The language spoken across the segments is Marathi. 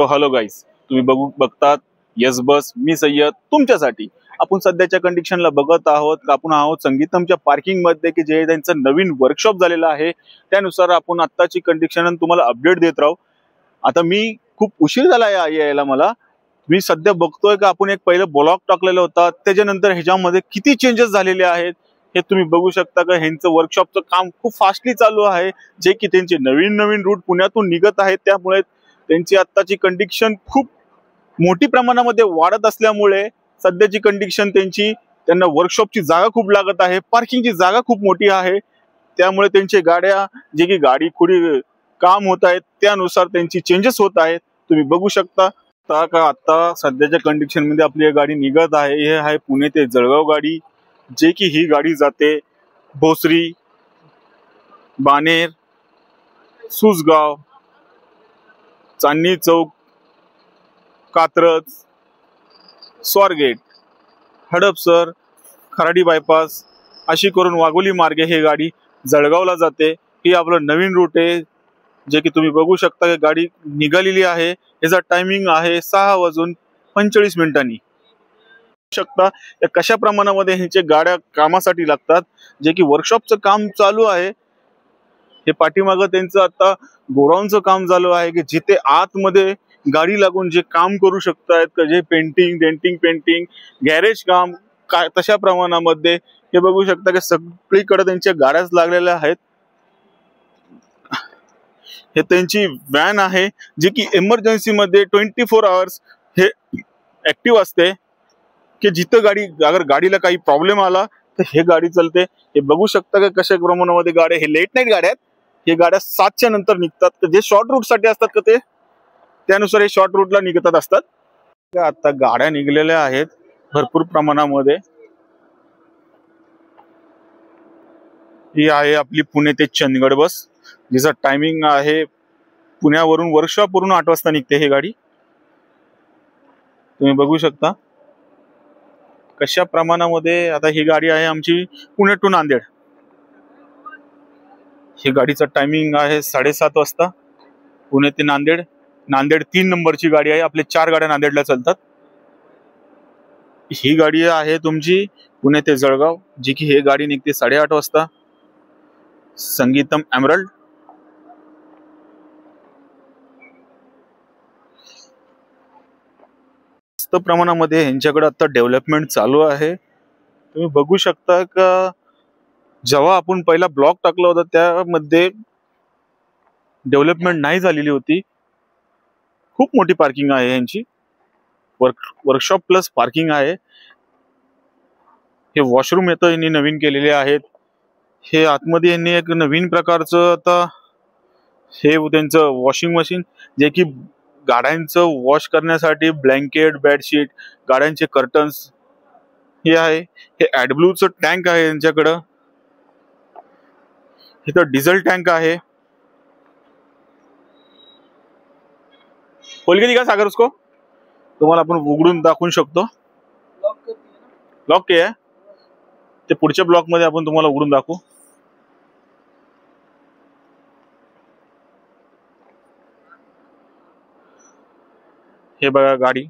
तो हॅलो गाईस, तुम्ही बघतात यस बस, मी सय्यद तुमच्यासाठी। आपण सध्याच्या कंडिशनला बघत आहोत आपण आहोत संगीतमच्या पार्किंग मध्ये की जे त्यांचं नवीन वर्कशॉप झालेलं आहे। त्यानुसार आपण आत्ताची कंडिशन तुम्हाला अपडेट देत राहू। आता मी खूप उशीर झाला यायला मला, मी सध्या बघतोय की आपण एक पहिलं ब्लॉग टाकलेला होता, त्याच्यानंतर ह्याच्यामध्ये किती चेंजेस झालेले आहेत हे तुम्ही बघू शकता। का ह्यांचं वर्कशॉपचं काम खूप फास्टली चालू आहे, जे की त्यांचे नवीन नवीन रूट पुण्यातून निघत आहेत, त्यामुळे त्यांची आत्ताची कंडिशन खूप मोठी प्रमाणामध्ये वाढत असल्यामुळे सध्याची कंडिशन त्यांना वर्कशॉपची जागा खूप लागत आहे, पार्किंगची जागा खूप मोठी आहे, त्यामुळे त्यांची गाड्या जे की गाडी खुडी काम होत आहेत त्यानुसार त्यांची चेंजेस होत आहेत। तुम्ही बघू शकता का आता सध्याच्या कंडिशन मध्ये आपली गाडी निघत आहे। हे आहे पुणे ते जळगाव गाडी, जे की ही गाडी जाते भोसरी, बानेर, सुसगाव, चांदणी चौक, कात्रज, स्वारगेट, हडपसर, खराडी बायपास अशी करून वाघोली मार्गे ही गाडी जळगावला जाते। ही आपलं नवीन रूट आहे, जे की तुम्ही बघू शकता की गाडी निघालेली आहे। याचा टायमिंग आहे 6:45 शकता कशा प्रमाणामध्ये ह्यांचे गाड्या कामासाठी लागतात, जे की वर्कशॉपचं काम चालू आहे। हे पाठीमागं त्यांचं आता गोडाऊनचं काम चालू आहे की जिथे आतमध्ये गाडी लागून जे काम करू शकतात, जे पेंटिंग डेंटिंग पेंटिंग गॅरेज काम काय तशा प्रमाणामध्ये हे बघू शकता की सगळीकडे त्यांच्या गाड्याच लागलेल्या आहेत। हे त्यांची व्हॅन आहे, जी की इमर्जन्सी मध्ये 24 आवर्स हे ऍक्टिव्ह असते, की जिथं अगर गाडीला काही प्रॉब्लेम आला तर हे गाडी चालते। हे बघू शकता की कशा प्रमाणामध्ये गाड्या, हे लेट नाईट गाड्या आहेत, हे गाड्या 7च्या नंतर निघतात, जे शॉर्ट रूट साठी असतात का ते त्यानुसार हे शॉर्ट रूटला निघत असतात। आता गाड्या निघलेल्या आहेत भरपूर प्रमाणामध्ये। ही आहे आपली पुणे ते चंदगड बस, जिचा टायमिंग आहे पुण्यावरून वर्कशॉपवरून 8 वाजता निघते ही गाडी। तुम्ही बघू शकता कशा प्रमाणामध्ये आता ही गाडी आहे आमची पुणे टू नांदेड। ही गाडीचा टायमिंग आहे 7:30 वाजता, पुणे ते नांदेड। नांदेड 3 नंबरची गाडी आहे, आपले 4 गाड्या नांदेडला चालतात। ही गाडी आहे तुमची पुणे ते जळगाव, जी की ही गाडी निघते 8:30 वाजता, संगीतम एमरल्ड। जास्त प्रमाणामध्ये यांच्याकडे आता डेव्हलपमेंट चालू आहे। तुम्ही बघू शकता का जेव्हा आपण पहिला ब्लॉग टाकला होता त्यामध्ये डेव्हलपमेंट नाही झालेली होती। खूप मोठी पार्किंग आहे यांची, वर्कशॉप प्लस पार्किंग आहे। हे वॉशरूम येतं यांनी नवीन केलेले आहेत। हे आतमध्ये यांनी एक नवीन प्रकारचं आता हे त्यांचं वॉशिंग मशीन, जे की गाड्यांचं वॉश करण्यासाठी ब्लँकेट बेडशीट गाड्यांचे कर्टन्स हे आहे। हे ऍडब्लूचं टँक आहे यांच्याकडं, इथं डिझेल टँक आहे। खोल के दिखा सागर उसको, तुम्हाला आपण उघडून दाखवू शकतो। लॉक के आहे ते पुढच्या ब्लॉक मध्ये आपण तुम्हाला उघडून दाखवू। हे बघा गाडी,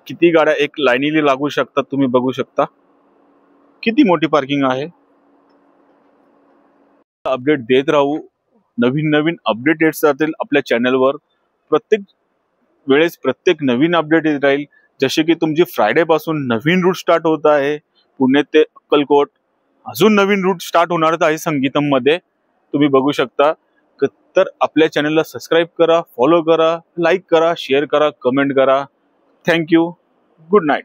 किती गाड्या एक लाईनीला लागू शकतात, तुम्ही बघू शकता किती मोठी पार्किंग आहे। अपडेट देत राहू, नवीन नवीन अपडेट येत राहतील आपल्या चॅनलवर। प्रत्येक वेळेस प्रत्येक नवीन अपडेट येत राहील, जसे की तुमची फ्रायडे पासून नवीन रूट स्टार्ट होत आहे पुणे ते अक्कलकोट, अजून नवीन रूट स्टार्ट होणार आहे संगीतम मध्ये, तुम्ही बघू शकता। तर आपल्या चॅनलला सबस्क्राईब करा, फॉलो करा, लाईक करा, शेअर करा, कमेंट करा। Thank you, good night.